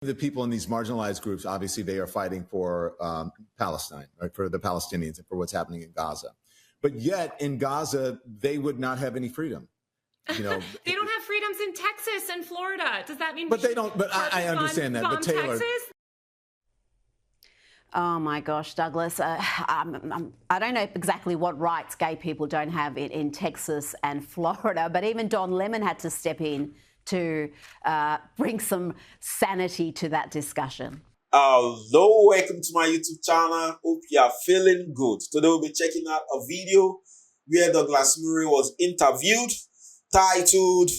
The people in these marginalized groups, obviously, they are fighting for Palestine, right, for the Palestinians and for what's happening in Gaza. But yet, in Gaza, they would not have any freedom. You know, they don't have freedoms in Texas and Florida. Does that mean? But they don't. But I understand that. But Taylor. Texas? Oh my gosh, Douglas. I don't know exactly what rights gay people don't have in Texas and Florida, but even Don Lemon had to step in to bring some sanity to that discussion. Hello, welcome to my YouTube channel. Hope you are feeling good. Today we'll be checking out a video where Douglas Murray was interviewed, titled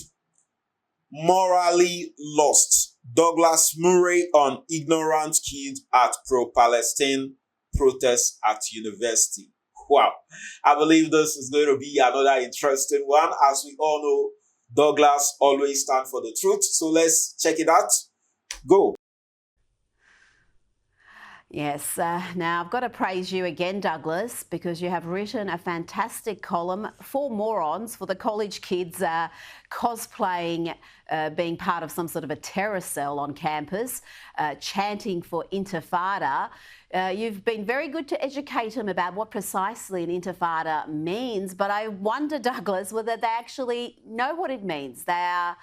Morally Lost. Douglas Murray on ignorant kids at pro-Palestine protests at university. Wow, I believe this is going to be another interesting one. As we all know, Douglas always stands for the truth. So let's check it out. Go. Yes, now I've got to praise you again, Douglas, because you have written a fantastic column for morons, for the college kids cosplaying being part of some sort of a terror cell on campus, chanting for intifada. You've been very good to educate them about what precisely an intifada means, but I wonder, Douglas, whether they actually know what it means. They are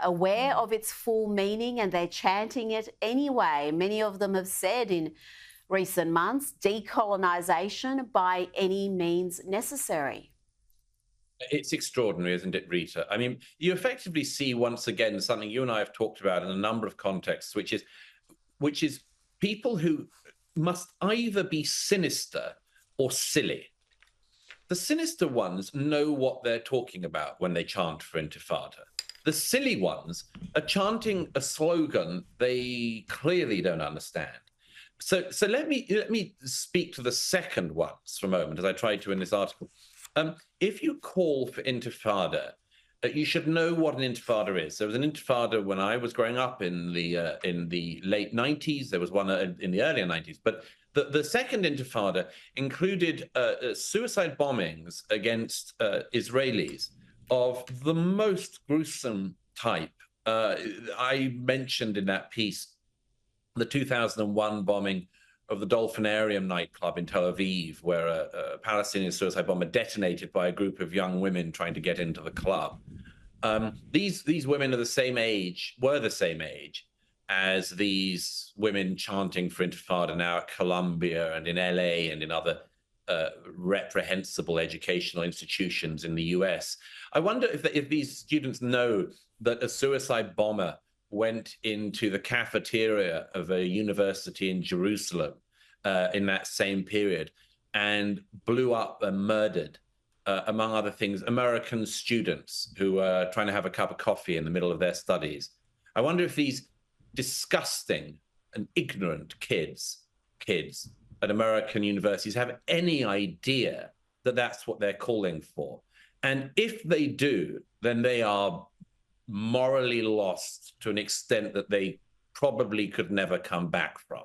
aware of its full meaning and they're chanting it anyway. Many of them have said in recent months, decolonisation by any means necessary. It's extraordinary, isn't it, Rita? I mean, you effectively see once again something you and I have talked about in a number of contexts, which is people who must either be sinister or silly. The sinister ones know what they're talking about when they chant for intifada. The silly ones are chanting a slogan they clearly don't understand. So let me speak to the second ones for a moment, as I tried to in this article. If you call for intifada, you should know what an intifada is. There was an intifada when I was growing up in the late 90s. There was one in the earlier 90s. But the second intifada included suicide bombings against Israelis of the most gruesome type. I mentioned in that piece the 2001 bombing of the Dolphinarium nightclub in Tel Aviv, where a Palestinian suicide bomber detonated by a group of young women trying to get into the club. These women are the same age as these women chanting for intifada now at Columbia and in LA and in other reprehensible educational institutions in the US. I wonder if these students know that a suicide bomber went into the cafeteria of a university in Jerusalem in that same period and blew up and murdered, among other things, American students who were trying to have a cup of coffee in the middle of their studies. I wonder if these disgusting and ignorant kids at American universities have any idea that that's what they're calling for. And if they do, then they are morally lost to an extent that they probably could never come back from.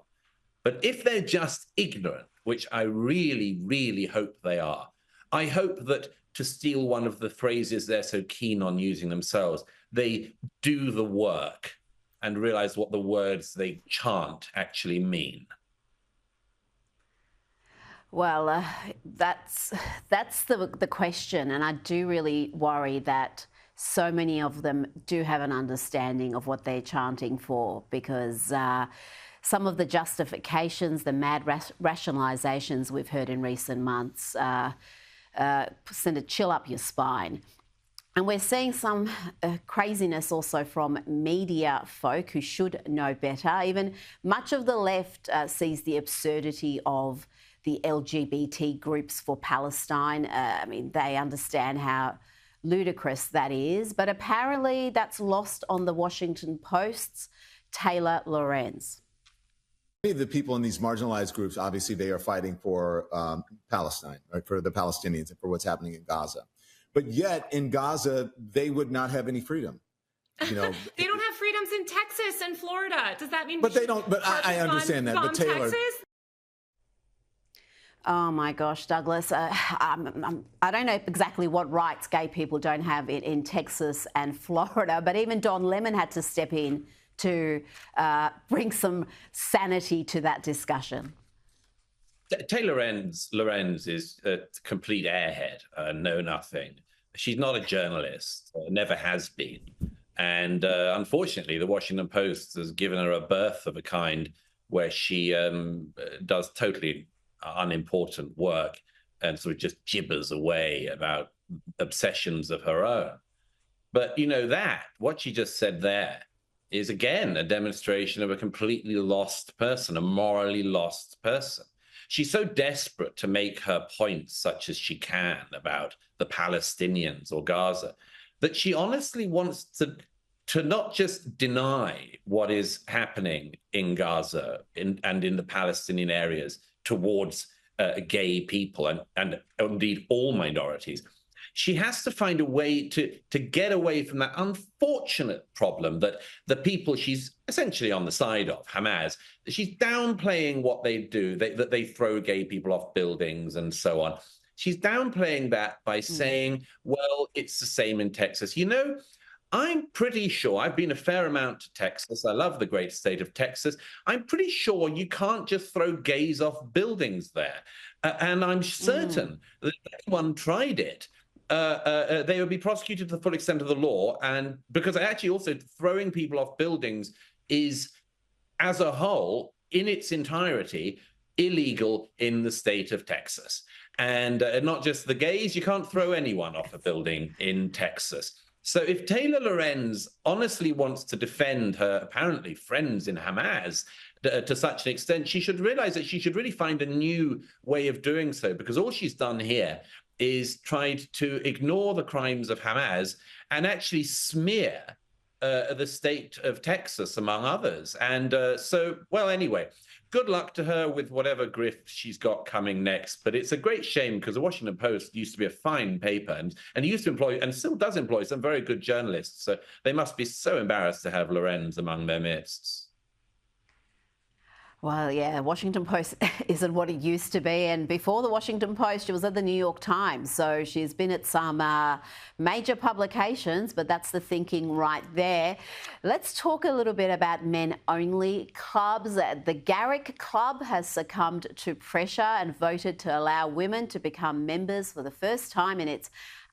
But if they're just ignorant, which I really, really hope they are, I hope that, to steal one of the phrases they're so keen on using themselves, they do the work and realize what the words they chant actually mean. Well, that's the question, and I do really worry that so many of them do have an understanding of what they're chanting for, because some of the justifications, the mad rationalizations we've heard in recent months send a chill up your spine. And we're seeing some craziness also from media folk who should know better. Even much of the left sees the absurdity of the LGBT groups for Palestine. I mean, they understand how ludicrous that is, but apparently that's lost on the Washington Post's Taylor Lorenz. The people in these marginalized groups, obviously, they are fighting for Palestine, right, for the Palestinians and for what's happening in Gaza. But yet, in Gaza, they would not have any freedom. You know, they don't have freedoms in Texas and Florida. Does that mean? But they don't. But I understand that. But Taylor. Texas? Oh my gosh, Douglas. I don't know exactly what rights gay people don't have in Texas and Florida, but even Don Lemon had to step in to bring some sanity to that discussion? Taylor Lorenz is a complete airhead, know nothing. She's not a journalist, never has been. And unfortunately, the Washington Post has given her a berth of a kind where she does totally unimportant work and sort of just gibbers away about obsessions of her own. But you know what she just said there is, again, a demonstration of a completely lost person, a morally lost person. She's so desperate to make her points, such as she can, about the Palestinians or Gaza, that she honestly wants to not just deny what is happening in Gaza and in the Palestinian areas towards gay people and indeed all minorities. She has to find a way to get away from that unfortunate problem that the people she's essentially on the side of, Hamas, she's downplaying what they do, that they throw gay people off buildings and so on. She's downplaying that by saying, well, it's the same in Texas. You know, I'm pretty sure, I've been a fair amount to Texas. I love the great state of Texas. I'm pretty sure you can't just throw gays off buildings there. And I'm certain that if anyone tried it, they would be prosecuted to the full extent of the law. And because actually also throwing people off buildings is, as a whole, in its entirety, illegal in the state of Texas. And not just the gays, you can't throw anyone off a building in Texas. So if Taylor Lorenz honestly wants to defend her apparently friends in Hamas to such an extent, she should realize that she should really find a new way of doing so, because all she's done here is tried to ignore the crimes of Hamas and actually smear the state of Texas, among others. And so, well, anyway, good luck to her with whatever grift she's got coming next. But it's a great shame because the Washington Post used to be a fine paper and used to employ and still does employ some very good journalists. So they must be so embarrassed to have Lorenz among their midst. Well, yeah, Washington Post isn't what it used to be. And before the Washington Post, she was at the New York Times. So she's been at some major publications, but that's the thinking right there. Let's talk a little bit about men-only clubs. The Garrick Club has succumbed to pressure and voted to allow women to become members for the first time in its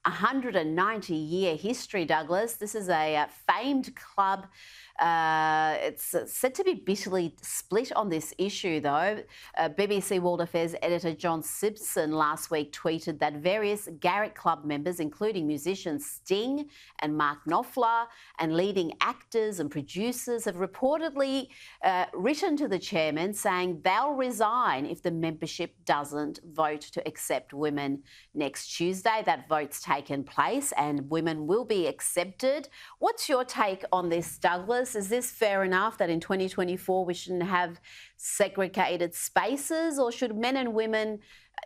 190-year history, Douglas. This is a famed club. It's said to be bitterly split on this issue, though. BBC World Affairs editor John Simpson last week tweeted that various Garrick Club members, including musicians Sting and Mark Knopfler and leading actors and producers, have reportedly written to the chairman saying they'll resign if the membership doesn't vote to accept women next Tuesday. That vote's taken place and women will be accepted. What's your take on this, Douglas? Is this fair enough that in 2024 we shouldn't have segregated spaces, or should men and women,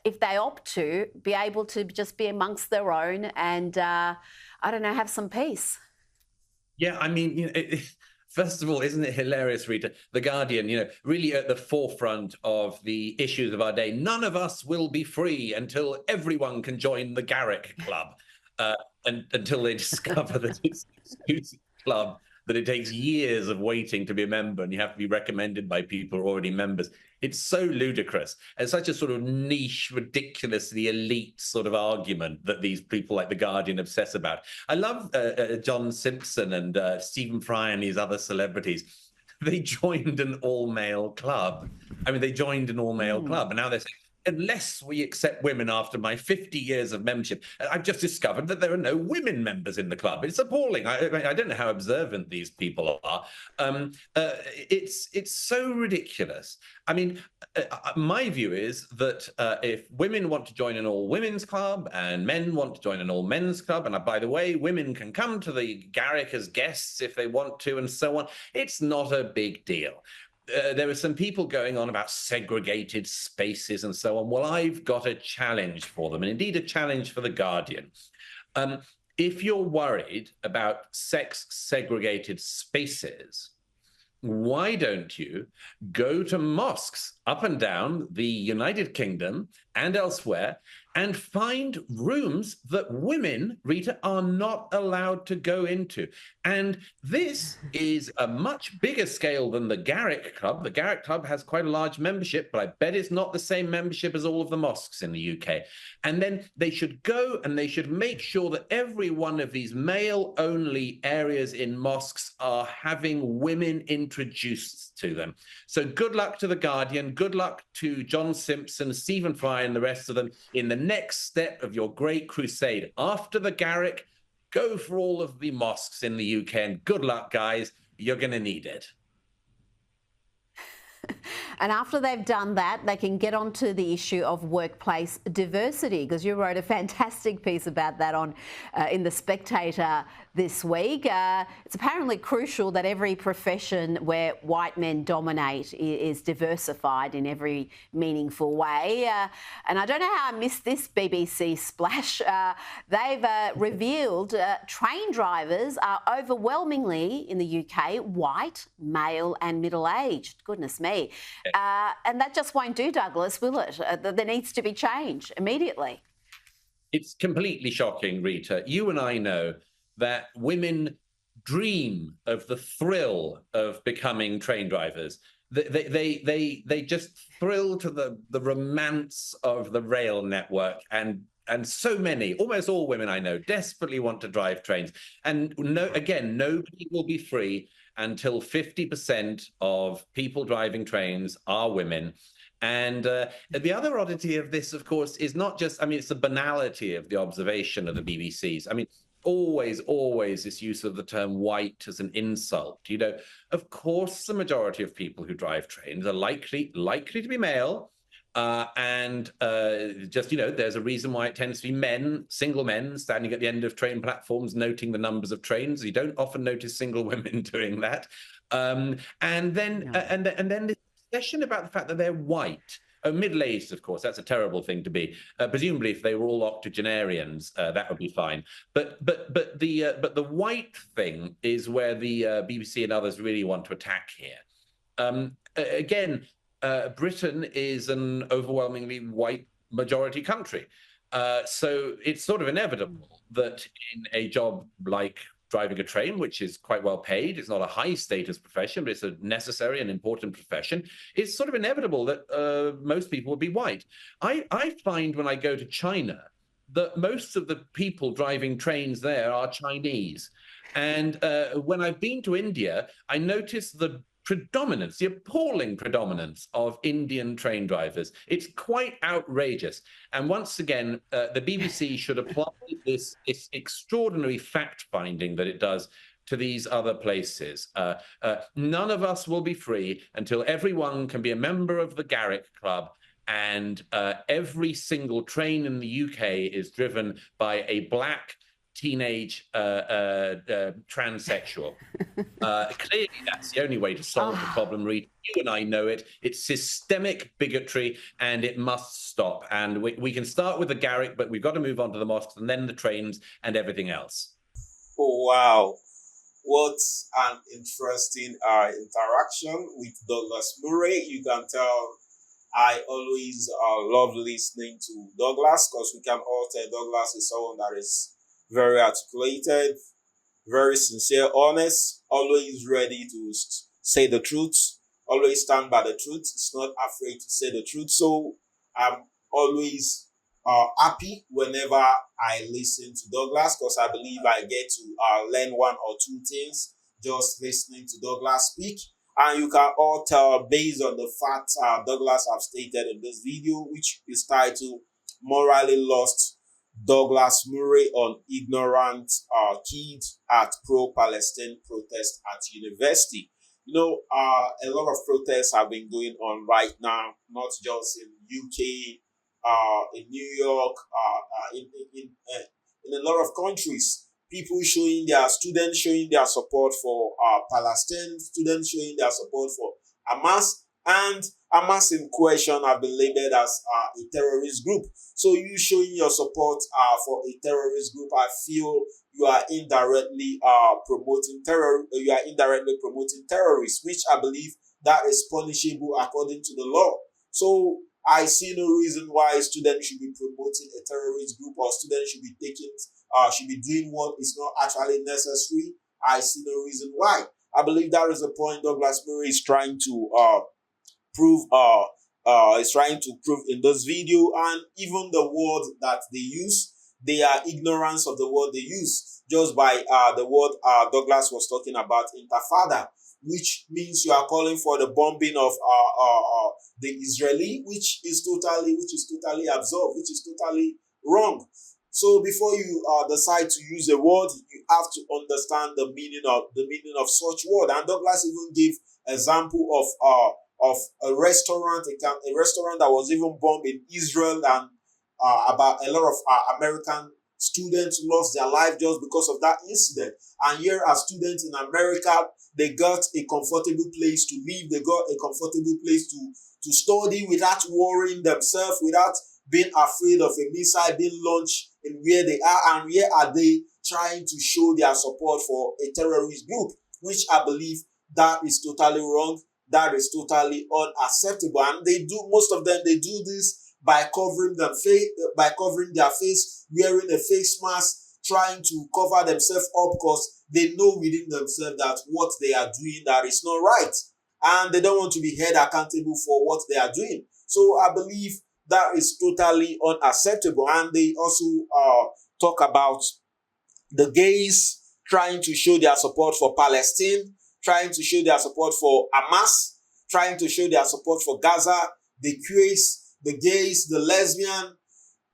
if they opt to, be able to just be amongst their own and, I don't know, have some peace? Yeah, I mean, you know, first of all, isn't it hilarious, Rita? The Guardian, you know, really at the forefront of the issues of our day. None of us will be free until everyone can join the Garrick Club, and until they discover that it's an exclusive club, that it takes years of waiting to be a member and you have to be recommended by people who are already members. It's so ludicrous. It's such a sort of niche, ridiculously elite sort of argument that these people like The Guardian obsess about. I love John Simpson and Stephen Fry and these other celebrities. They joined an all-male club. I mean, they joined an all-male club, and now they're saying, unless we accept women after my 50 years of membership. I've just discovered that there are no women members in the club. It's appalling. I don't know how observant these people are. It's so ridiculous. I mean, my view is that if women want to join an all-women's club and men want to join an all-men's club, and by the way, women can come to the Garrick as guests if they want to and so on, it's not a big deal. There were some people going on about segregated spaces and so on. Well, I've got a challenge for them, and indeed a challenge for The Guardian. If you're worried about sex-segregated spaces, why don't you go to mosques up and down the United Kingdom and elsewhere and find rooms that women, Rita, are not allowed to go into. And this is a much bigger scale than the Garrick Club. The Garrick Club has quite a large membership, but I bet it's not the same membership as all of the mosques in the UK. And then they should go and they should make sure that every one of these male-only areas in mosques are having women introduced to them. So good luck to The Guardian, good luck to John Simpson, Stephen Fry, and the rest of them in the next step of your great crusade. After the Garrick, go for all of the mosques in the UK, and good luck, guys. You're going to need it. And after they've done that, they can get onto the issue of workplace diversity, because you wrote a fantastic piece about that on in The Spectator this week. It's apparently crucial that every profession where white men dominate is diversified in every meaningful way. And I don't know how I missed this BBC splash. They've revealed train drivers are overwhelmingly in the UK white, male and middle-aged. Goodness me. And that just won't do, Douglas, will it? There needs to be change immediately. It's completely shocking, Rita. You and I know that women dream of the thrill of becoming train drivers. They just thrill to the romance of the rail network, and so many, almost all women I know, desperately want to drive trains. And nobody will be free until 50% of people driving trains are women. And the other oddity of this, of course, is not just, it's the banality of the observation of the BBC's. Always this use of the term white as an insult. Of course, the majority of people who drive trains are likely to be male. There's a reason why it tends to be men, single men, standing at the end of train platforms, noting the numbers of trains. You don't often notice single women doing that. And then this obsession about the fact that they're white. Middle-aged, of course, that's a terrible thing to be. Presumably, if they were all octogenarians, that would be fine. But the white thing is where the BBC and others really want to attack here. Britain is an overwhelmingly white majority country. So it's sort of inevitable that in a job like driving a train, which is quite well paid, it's not a high status profession, but it's a necessary and important profession, it's sort of inevitable that most people will be white. I find when I go to China that most of the people driving trains there are Chinese. And when I've been to India, I noticed the appalling predominance of Indian train drivers. It's quite outrageous. And once again, the BBC should apply this extraordinary fact-finding that it does to these other places. None of us will be free until everyone can be a member of the Garrick Club, and every single train in the UK is driven by a black teenage transsexual. Clearly, that's the only way to solve the problem, Reed. You and I know it. It's systemic bigotry, and it must stop. And we can start with the Garrick, but we've got to move on to the mosques and then the trains and everything else. Oh, wow. What an interesting interaction with Douglas Murray. You can tell I always love listening to Douglas, because we can all tell Douglas is someone that is very articulated, very sincere, honest, always ready to say the truth, always stand by the truth. It's not afraid to say the truth. So I'm always happy whenever I listen to Douglas, because I believe I get to learn one or two things just listening to Douglas speak. And you can all tell, based on the facts Douglas have stated in this video, which is titled "Morally Lost Douglas Murray on Ignorant Kids at Pro-Palestine Protest at University." A lot of protests have been going on right now, not just in UK, in New York, in a lot of countries. People students showing their support for Palestine, students showing their support for Hamas, and Hamas in question have been labeled as a terrorist group. So you showing your support for a terrorist group, I feel you are indirectly promoting terror. You are indirectly promoting terrorists, which I believe that is punishable according to the law. So I see no reason why students should be promoting a terrorist group or students should be doing what is not actually necessary. I see no reason why. I believe that is the point Douglas Murray is trying to prove in this video. And even the word that they use, they are ignorance of the word they use, just by the word Douglas was talking about, intifada, which means you are calling for the bombing of the Israeli, which is totally absurd, which is totally wrong. So before you decide to use a word, you have to understand the meaning of such word. And Douglas even gave example of a restaurant that was even bombed in Israel, and about a lot of American students lost their life just because of that incident. And here are students in America, they got a comfortable place to live, they got a comfortable place to study without worrying themselves, without being afraid of a missile being launched in where they are. And where are they trying to show their support for a terrorist group, which I believe that is totally wrong. That is totally unacceptable. And most of them, they do this by covering their face, wearing a face mask, trying to cover themselves up because they know within themselves that what they are doing, that is not right. And they don't want to be held accountable for what they are doing. So I believe that is totally unacceptable. And they also talk about the gays trying to show their support for Palestine, trying to show their support for Hamas, trying to show their support for Gaza, the queers, the gays, the lesbian,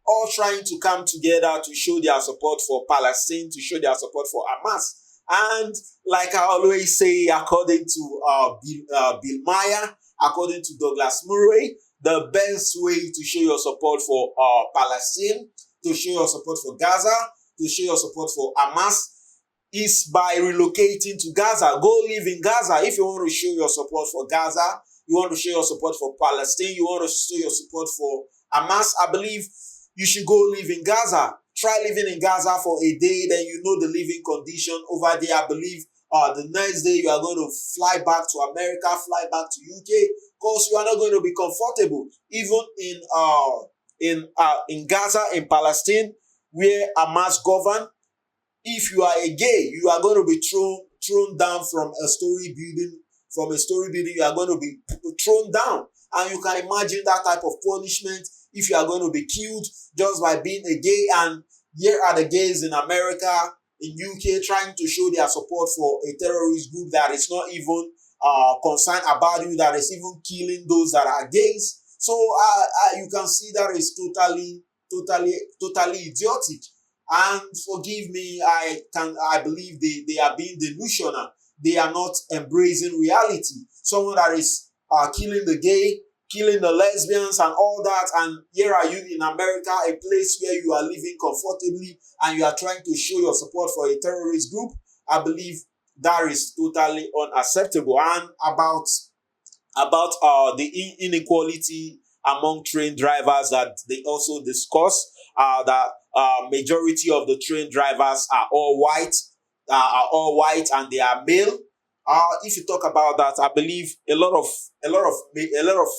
all trying to come together to show their support for Palestine, to show their support for Hamas. And like I always say, according to Bill Maher, according to Douglas Murray, the best way to show your support for Palestine, to show your support for Gaza, to show your support for Hamas, is by relocating to Gaza. Go live in Gaza. If you want to show your support for Gaza, you want to show your support for Palestine, you want to show your support for Hamas, I believe you should go live in Gaza. Try living in Gaza for a day, then you know the living condition over there. I believe the next day you are going to fly back to America, fly back to UK, because you are not going to be comfortable. Even in Gaza, in Palestine, where Hamas govern, if you are a gay, you are going to be thrown down from a story building. From a story building, you are going to be thrown down. And you can imagine that type of punishment if you are going to be killed just by being a gay. And here are the gays in America, in UK, trying to show their support for a terrorist group that is not even concerned about you, that is even killing those that are gays. So you can see that is totally idiotic. And forgive me, I believe they are being delusional. They are not embracing reality. Someone that is killing the gay, killing the lesbians and all that, and here are you in America, a place where you are living comfortably and you are trying to show your support for a terrorist group. I believe that is totally unacceptable. And about the inequality among train drivers that they also discuss, that majority of the train drivers are all white and they are male. If you talk about that, I believe a lot of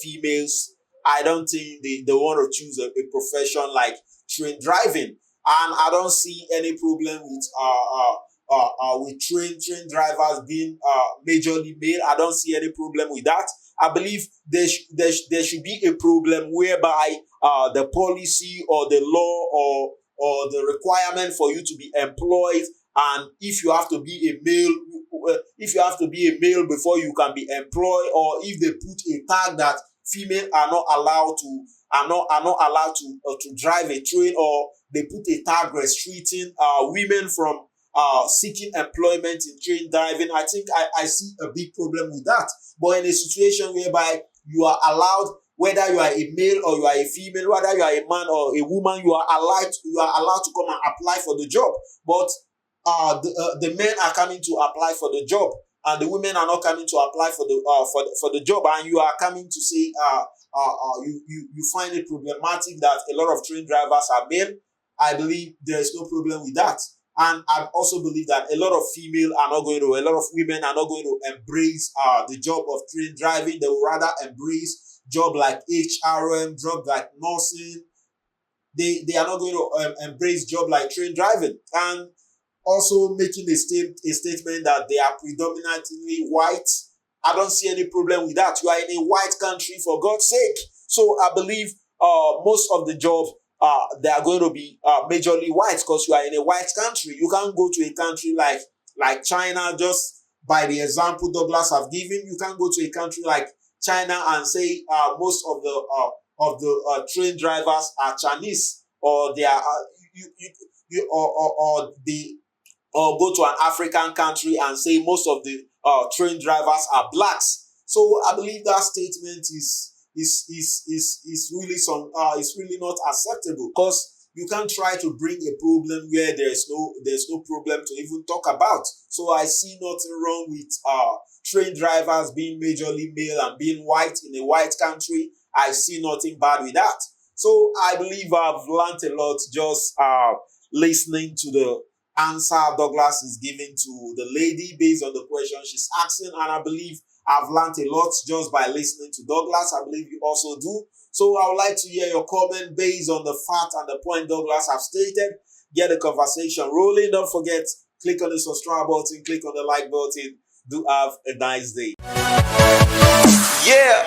females, I don't think they want to choose a profession like train driving, and I don't see any problem with train drivers being majorly male. I don't see any problem with that. I believe there should be a problem whereby the policy or the law or the requirement for you to be employed, and if you have to be a male before you can be employed, or if they put a tag that female are not allowed to drive a train, or they put a tag restricting women from seeking employment in train driving, I think I see a big problem with that. But in a situation whereby you are allowed, whether you are a male or you are a female, whether you are a man or a woman, you are allowed to come and apply for the job. But the men are coming to apply for the job, and the women are not coming to apply for the job, and you are coming to say you find it problematic that a lot of train drivers are male. I believe there is no problem with that. And I also believe that a lot of a lot of women are not going to embrace the job of train driving. They will rather embrace job like HRM, job like nursing. They are not going to embrace job like train driving. And also making a statement that they are predominantly white. I don't see any problem with that. You are in a white country, for God's sake. So I believe most of the jobs they are going to be majorly white because you are in a white country. You can't go to a country like China, just by the example Douglas have given. You can't go to a country like China and say most of the train drivers are Chinese, or they are or go to an African country and say most of the train drivers are blacks. So I believe that statement is really not acceptable, because you can't try to bring a problem where there's no problem to even talk about. So I see nothing wrong with train drivers being majorly male and being white in a white country. I see nothing bad with that. So I believe I've learned a lot just listening to the answer Douglas is giving to the lady based on the question she's asking, and I believe I've learned a lot just by listening to Douglas. I believe you also do. So I would like to hear your comment based on the fact and the point Douglas have stated. Get the conversation rolling. Don't forget, click on the subscribe button, click on the like button. Do have a nice day. Yeah.